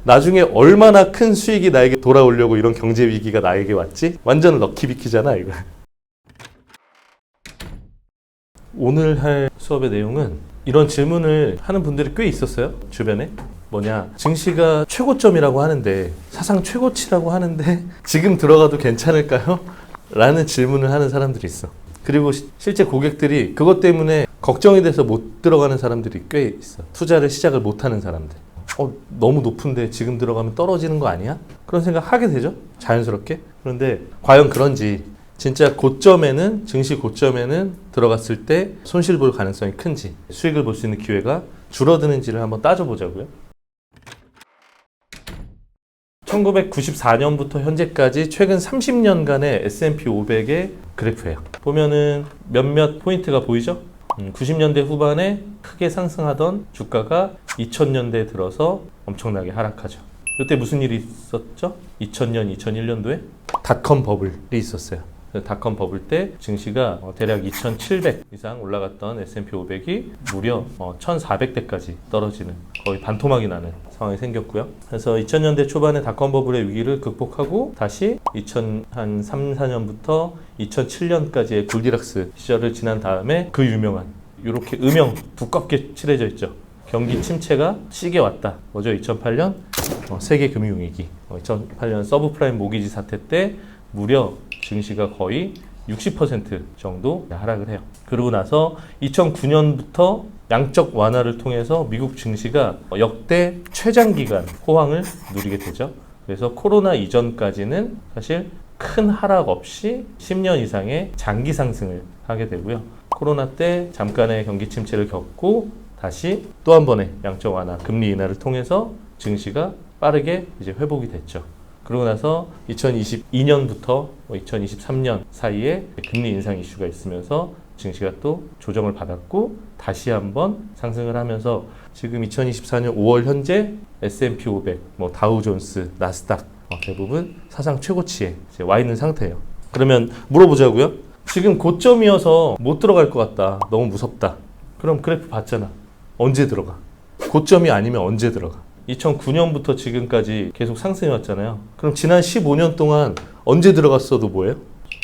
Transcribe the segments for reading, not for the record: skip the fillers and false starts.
나중에 얼마나 큰 수익이 나에게 돌아오려고 이런 경제 위기가 나에게 왔지? 완전 럭키비키잖아, 이거. 오늘 할 수업의 내용은 이런 질문을 하는 분들이 꽤 있었어요, 주변에. 뭐냐, 증시가 최고점이라고 하는데, 사상 최고치라고 하는데 지금 들어가도 괜찮을까요? 라는 질문을 하는 사람들이 있어. 그리고 실제 고객들이 그것 때문에 걱정이 돼서 못 들어가는 사람들이 꽤 있어. 투자를 시작을 못하는 사람들. 너무 높은데 지금 들어가면 떨어지는 거 아니야? 그런 생각 하게 되죠, 자연스럽게. 그런데 과연 그런지, 진짜 고점에는, 증시 고점에는 들어갔을 때 손실 볼 가능성이 큰지, 수익을 볼 수 있는 기회가 줄어드는지를 한번 따져보자고요. 1994년부터 현재까지 최근 30년간의 S&P 500의 그래프예요. 보면은 몇몇 포인트가 보이죠? 90년대 후반에 크게 상승하던 주가가 2000년대에 들어서 엄청나게 하락하죠. 이때 무슨 일이 있었죠? 2000년, 2001년도에 닷컴 버블이 있었어요. 닷컴 버블 때 증시가 대략 2,700 이상 올라갔던 S&P 500이 무려 1,400대까지 떨어지는, 거의 반토막이 나는 상황이 생겼고요. 그래서 2000년대 초반에 닷컴 버블의 위기를 극복하고 다시 2003, 4년부터 2007년까지의 골디락스 시절을 지난 다음에 그 유명한, 이렇게 음영 두껍게 칠해져 있죠. 경기 침체가 시게 왔다. 뭐죠? 2008년 세계 금융위기, 2008년 서브프라임 모기지 사태 때 무려 증시가 거의 60% 정도 하락을 해요. 그러고 나서 2009년부터 양적 완화를 통해서 미국 증시가 역대 최장기간 호황을 누리게 되죠. 그래서 코로나 이전까지는 사실 큰 하락 없이 10년 이상의 장기 상승을 하게 되고요. 코로나 때 잠깐의 경기 침체를 겪고 다시 또 한 번의 양적 완화, 금리 인하를 통해서 증시가 빠르게 이제 회복이 됐죠. 그러고 나서 2022년부터 2023년 사이에 금리 인상 이슈가 있으면서 증시가 또 조정을 받았고 다시 한번 상승을 하면서 지금 2024년 5월 현재 S&P 500, 다우존스, 나스닥 대부분 사상 최고치에 이제 와 있는 상태예요. 그러면 물어보자고요. 지금 고점이어서 못 들어갈 것 같다, 너무 무섭다. 그럼 그래프 봤잖아. 언제 들어가? 고점이 아니면 언제 들어가? 2009년부터 지금까지 계속 상승해 왔잖아요. 그럼 지난 15년 동안 언제 들어갔어도 뭐예요?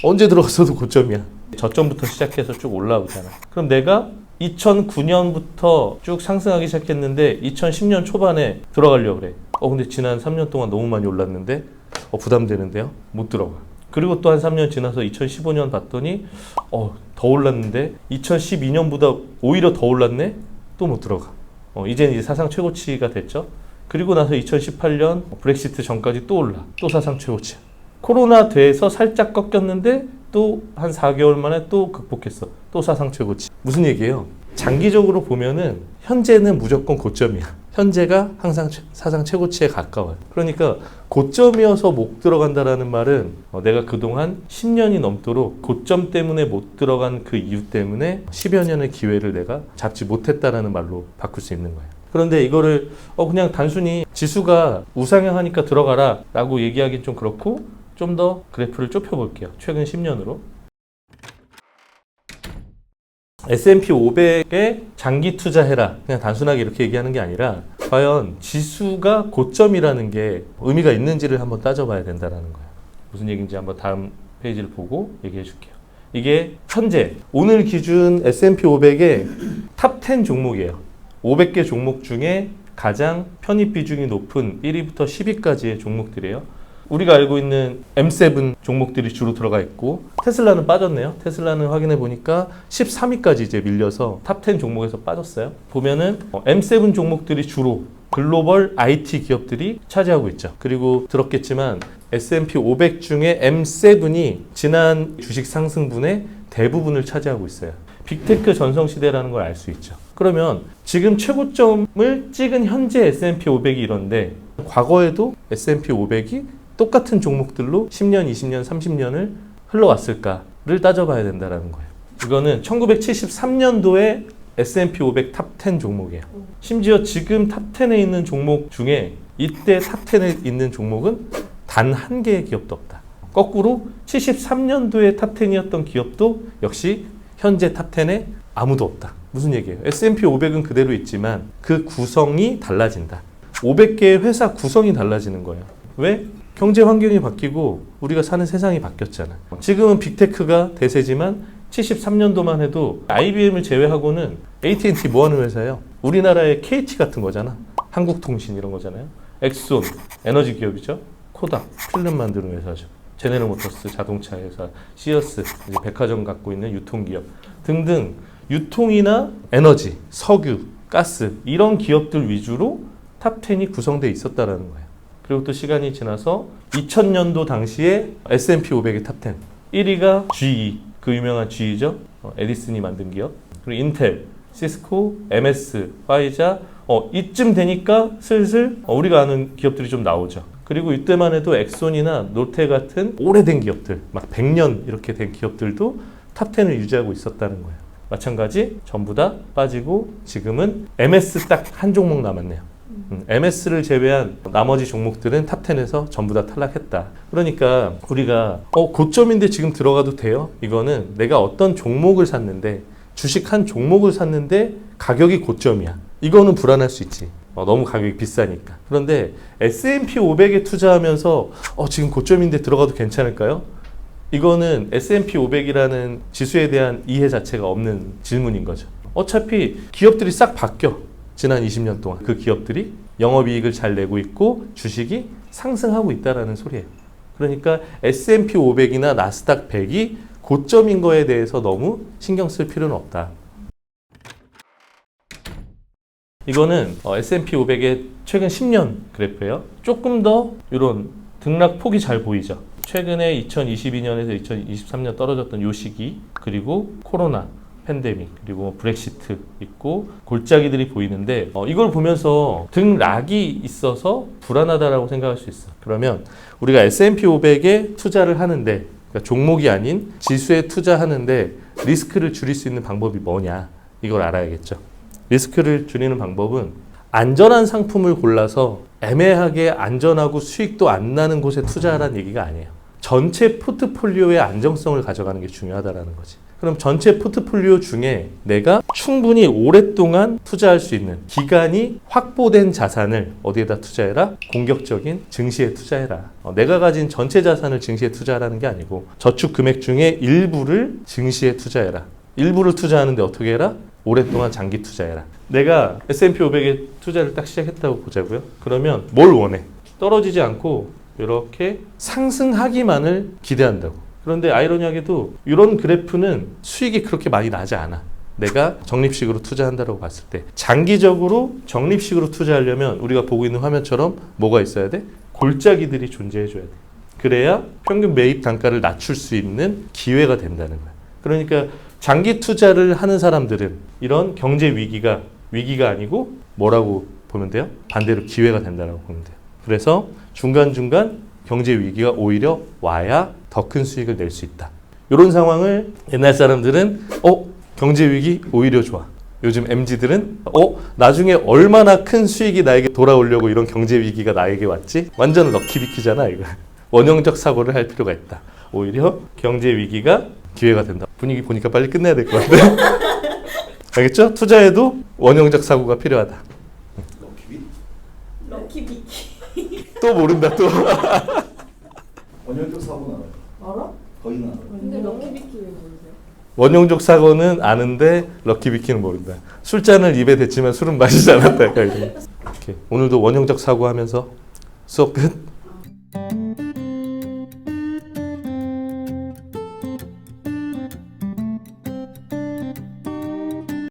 언제 들어갔어도 고점이야. 저점부터 시작해서 쭉 올라오잖아. 그럼 내가 2009년부터 쭉 상승하기 시작했는데 2010년 초반에 들어가려고 그래. 근데 지난 3년 동안 너무 많이 올랐는데 부담되는데요? 못 들어가. 그리고 또 한 3년 지나서 2015년 봤더니 더 올랐는데 2012년보다 오히려 더 올랐네? 또 못 들어가. 이제는 이제 사상 최고치가 됐죠. 그리고 나서 2018년 브렉시트 전까지 또 올라. 또 사상 최고치. 코로나 돼서 살짝 꺾였는데 또 한 4개월 만에 또 극복했어. 또 사상 최고치. 무슨 얘기예요? 장기적으로 보면은 현재는 무조건 고점이야. 현재가 항상 사상 최고치에 가까워요. 그러니까 고점이어서 못 들어간다라는 말은 내가 그동안 10년이 넘도록 고점 때문에 못 들어간 그 이유 때문에 10여 년의 기회를 내가 잡지 못했다라는 말로 바꿀 수 있는 거예요. 그런데 이거를 그냥 단순히 지수가 우상향하니까 들어가라 라고 얘기하기는 좀 그렇고, 좀 더 그래프를 좁혀볼게요. 최근 10년으로. S&P 500에 장기 투자해라, 그냥 단순하게 이렇게 얘기하는 게 아니라 과연 지수가 고점이라는 게 의미가 있는지를 한번 따져봐야 된다는 거예요. 무슨 얘기인지 한번 다음 페이지를 보고 얘기해 줄게요. 이게 현재 오늘 기준 S&P 500의 탑 10 종목이에요. 500개 종목 중에 가장 편입 비중이 높은 1위부터 10위까지의 종목들이에요. 우리가 알고 있는 M7 종목들이 주로 들어가 있고, 테슬라는 빠졌네요. 테슬라는 확인해 보니까 13위까지 이제 밀려서 탑 10 종목에서 빠졌어요. 보면은 M7 종목들이 주로 글로벌 IT 기업들이 차지하고 있죠. 그리고 들었겠지만 S&P 500 중에 M7이 지난 주식 상승분의 대부분을 차지하고 있어요. 빅테크 전성시대라는 걸 알 수 있죠. 그러면 지금 최고점을 찍은 현재 S&P 500이 이런데, 과거에도 S&P 500이 똑같은 종목들로 10년, 20년, 30년을 흘러왔을까를 따져봐야 된다는 거예요. 이거는 1973년도에 S&P 500 탑 10 종목이에요. 심지어 지금 탑 10에 있는 종목 중에 이때 탑 10에 있는 종목은 단 한 개의 기업도 없다. 거꾸로 73년도에 탑 10이었던 기업도 역시 현재 탑 10에 아무도 없다. 무슨 얘기예요? S&P 500은 그대로 있지만 그 구성이 달라진다. 500개의 회사 구성이 달라지는 거예요. 왜? 경제 환경이 바뀌고 우리가 사는 세상이 바뀌었잖아. 지금은 빅테크가 대세지만 73년도만 해도 IBM을 제외하고는 AT&T 뭐 하는 회사예요? 우리나라의 KT 같은 거잖아. 한국통신 이런 거잖아요. 엑손, 에너지 기업이죠. 코닥, 필름 만드는 회사죠. 제네럴모터스, 자동차 회사, 시어스, 이제 백화점 갖고 있는 유통기업 등등 유통이나 에너지, 석유, 가스 이런 기업들 위주로 탑10이 구성되어 있었다라는 거예요. 그리고 또 시간이 지나서 2000년도 당시에 S&P 500의 탑10 1위가 GE, 그 유명한 GE죠. 에디슨이 만든 기업. 그리고 인텔, 시스코, MS, 화이자 이쯤 되니까 슬슬 우리가 아는 기업들이 좀 나오죠. 그리고 이때만 해도 엑손이나 노테 같은 오래된 기업들, 막 100년 이렇게 된 기업들도 탑10을 유지하고 있었다는 거예요. 마찬가지 전부 다 빠지고 지금은 MS 딱 한 종목 남았네요. MS를 제외한 나머지 종목들은 탑10에서 전부 다 탈락했다. 그러니까 우리가 고점인데 지금 들어가도 돼요? 이거는 내가 어떤 종목을 샀는데 주식 한 종목을 샀는데 가격이 고점이야. 이거는 불안할 수 있지. 너무 가격이 비싸니까. 그런데 S&P 500에 투자하면서 지금 고점인데 들어가도 괜찮을까요? 이거는 S&P 500이라는 지수에 대한 이해 자체가 없는 질문인 거죠. 어차피 기업들이 싹 바뀌어. 지난 20년 동안 그 기업들이 영업이익을 잘 내고 있고 주식이 상승하고 있다는 소리예요. 그러니까 S&P 500이나 나스닥 100이 고점인 거에 대해서 너무 신경 쓸 필요는 없다. 이거는 S&P 500의 최근 10년 그래프예요. 조금 더 이런 등락폭이 잘 보이죠. 최근에 2022년에서 2023년 떨어졌던 요 시기, 그리고 코로나, 팬데믹, 그리고 브렉시트 있고 골짜기들이 보이는데 이걸 보면서 등락이 있어서 불안하다라고 생각할 수 있어. 그러면 우리가 S&P 500에 투자를 하는데, 그러니까 종목이 아닌 지수에 투자하는데 리스크를 줄일 수 있는 방법이 뭐냐, 이걸 알아야겠죠. 리스크를 줄이는 방법은 안전한 상품을 골라서 애매하게 안전하고 수익도 안 나는 곳에 투자하라는 얘기가 아니에요. 전체 포트폴리오의 안정성을 가져가는 게 중요하다는 거지. 그럼 전체 포트폴리오 중에 내가 충분히 오랫동안 투자할 수 있는 기간이 확보된 자산을 어디에다 투자해라? 공격적인 증시에 투자해라. 내가 가진 전체 자산을 증시에 투자하라는 게 아니고 저축 금액 중에 일부를 증시에 투자해라. 일부를 투자하는데 어떻게 해라? 오랫동안 장기 투자해라. 내가 S&P 500에 투자를 딱 시작했다고 보자고요. 그러면 뭘 원해? 떨어지지 않고 이렇게 상승하기만을 기대한다고. 그런데 아이러니하게도 이런 그래프는 수익이 그렇게 많이 나지 않아. 내가 적립식으로 투자한다고 봤을 때. 장기적으로 적립식으로 투자하려면 우리가 보고 있는 화면처럼 뭐가 있어야 돼? 골짜기들이 존재해 줘야 돼. 그래야 평균 매입 단가를 낮출 수 있는 기회가 된다는 거야. 그러니까 장기 투자를 하는 사람들은 이런 경제 위기가 아니고 뭐라고 보면 돼요? 반대로 기회가 된다고 보면 돼요. 그래서 중간중간 경제 위기가 오히려 와야 더 큰 수익을 낼 수 있다. 이런 상황을 옛날 사람들은 경제 위기 오히려 좋아. 요즘 MZ들은 나중에 얼마나 큰 수익이 나에게 돌아오려고 이런 경제 위기가 나에게 왔지? 완전 럭키비키잖아 이거. 원형적 사고를 할 필요가 있다. 오히려 경제 위기가 기회가 된다. 분위기 보니까 빨리 끝내야 될 것 같아요. 알겠죠? 투자에도 원형적 사고가 필요하다. 럭키비키. 또 모른다 또. 원형적 사고는 알아요. 알아? 거의는 알아요. 근데 럭키비키 왜 모르세요? 원형적 사고는 아는데 럭키비키는 모른다. 술잔을 입에 댔지만 술은 마시지 않았다. 오늘도 원형적 사고 하면서 수업 끝.